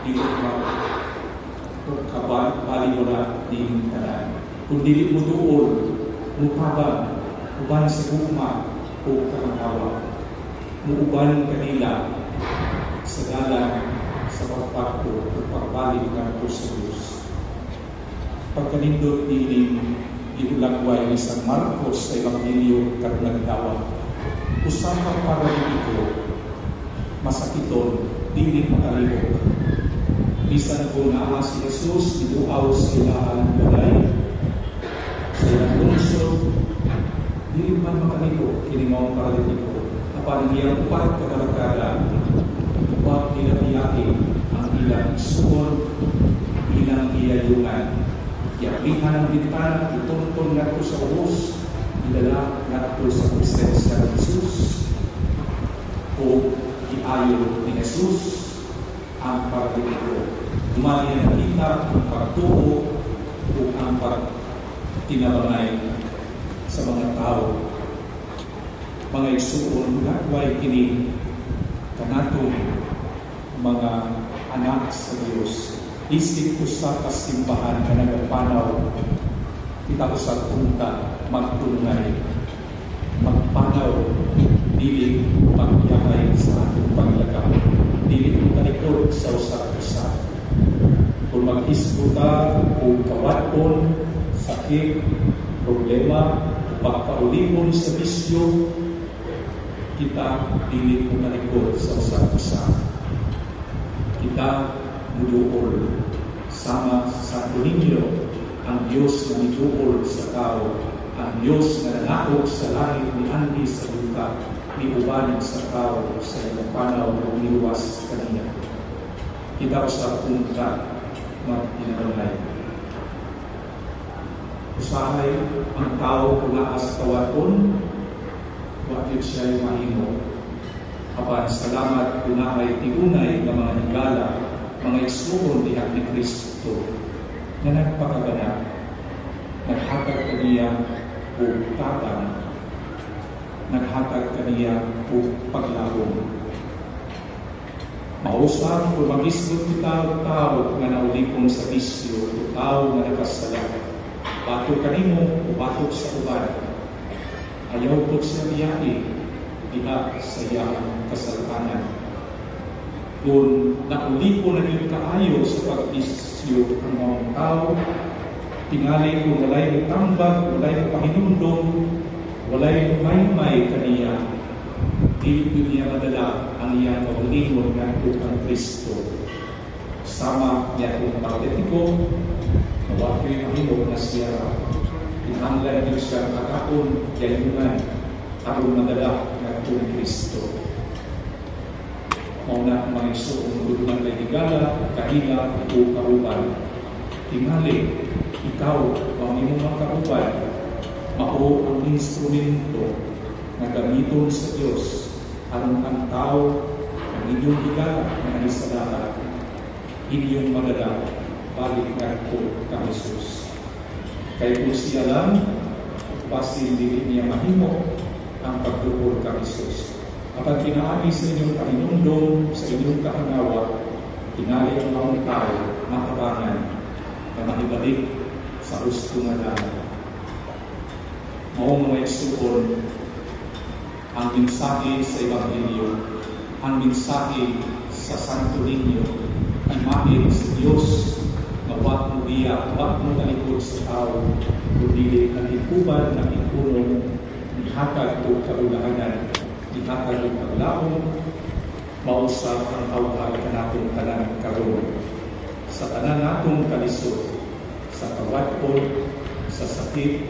dili kabali mo na din tanan. Kung dili mo duol, mutabang, uban sa gugma o kamangawa, muuban kanila sa dalan sa pagpakto o pagbalik ng sa Diyos. Pagkanindot din iulagway ni San Marcos sa Ebanghelyo karulandawa, usapan para dito masakiton, dili makalibok. Bisan kung naa si Jesus, iduaw sa ilaan balay, sa ilang lungsod, dili man makalibok, kinimawang paralitiko, na parang iyang upat kakalakala, upat nilabiyaki ang ilang suon, ilang iyayungan. Yakihan ang bintana, ituntun na ito sa ubos, idala na ito sa presensya ng Jesus, o iayo ni Jesus ang paralitiko. Umali na kita ang pagtuo o ang pagtinabangay sa mga tao. Mga igsuon, gagaway kini kanatong mga anak sa Diyos. Isip ko sa kasimbahan na nagpanaw, kita ko sa punta, magtunay, magpanaw, dili magyahay sa atong paglagaw, dili talikod sa usap-usap. Kung mag-isputa o kawaton, sakit, problema, pagkaulimon sa bisyo, kita dili talikod sa usap-usap. Kita muduol sama sa Santo Niño, ang Diyos na muduol sa tao, ang Diyos na nanakot sa langit ni Andi sa lupa, ni uban sa tao sa ilang panaw na umiwas kanina. Kita sa punta mag-inalay. Usahay ang tao kung naas kawaton, wakit siya yung mahimo. Apan salamat kung naay tigunay ng mga higala, mga igsuon diha ni Kristo na nagpakaganap, naghatag kaniya o tatang, naghatag kaniya o paglahong. Mausap kung mag-isbot kita tao nga naulipon sa bisyo o tao nga nakasala, batok kanimo o batok sa uban, ayaw po siya biyai, diha sa iyang kasaltanan. Kung naulipon na yung kaayo sa pagbisyo ang mga tao, tingali kung walay tambag, walay pahinundong, walay maymay kaniya, dito niya madala ang iyang kaulimon ng Tukang Kristo. Sama niya kung paralitiko, nawag yung mahimog na siya, inanglan niyo siya kakapon, yayungan, tarong madala ng Tukang Kristo. Mauna mga isuong ng lahigala, kahila, o karuban. Tingali, ikaw, ang iyong mga karuban, mao ang instrumento na gamiton sa Diyos, aron ang tao, ang inyong higala, na isadala, inyong madala, balik na po ka Jesus. Kaya kung siya lang, pasin dili niya mahimo ang pagtupor ka Jesus. Kapag pinaagi sa inyong kahinundong, sa inyong kahangawa, tingali ang mga tao, makabangan, na makibalik sa gusto nga dahil. Maong mga igsuon, ang mensahe sa Ebanghelyo, ang mensahe sa Santo Niño, imahe sa Diyos, na wag mo biya, wag mo talikod sa tao, kundi nag-ikuban, nag-ikunong, ihatag o kaulahanan, ihatag o paglahong, mausap ang tawag ka natong tanan karon. Sa tanan natong kalisod, sa kawatpon, sa sakit,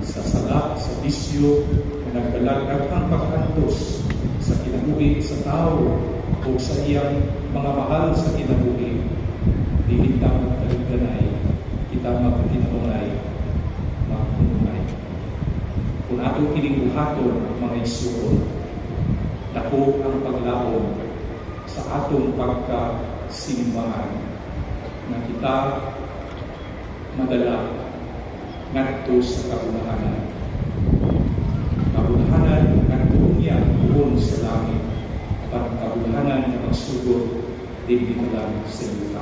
sa sala, sa bisyo, na nagdalagdag ang pagkantos sa kinabuhi sa tao o sa iyang mga mahal sa kinabuhi. Di kita magtaligdanay, kita magtinunay, magpununay. Kung ato kininguhaton mga isuon, dako ang paglaon sa atong pagkasimbahan na kita madala ngadto sa kabulahanan. Kabulahanan ngadto niya buon sa langit, at kabulahanan na magsugod Di kita lang sa iyo.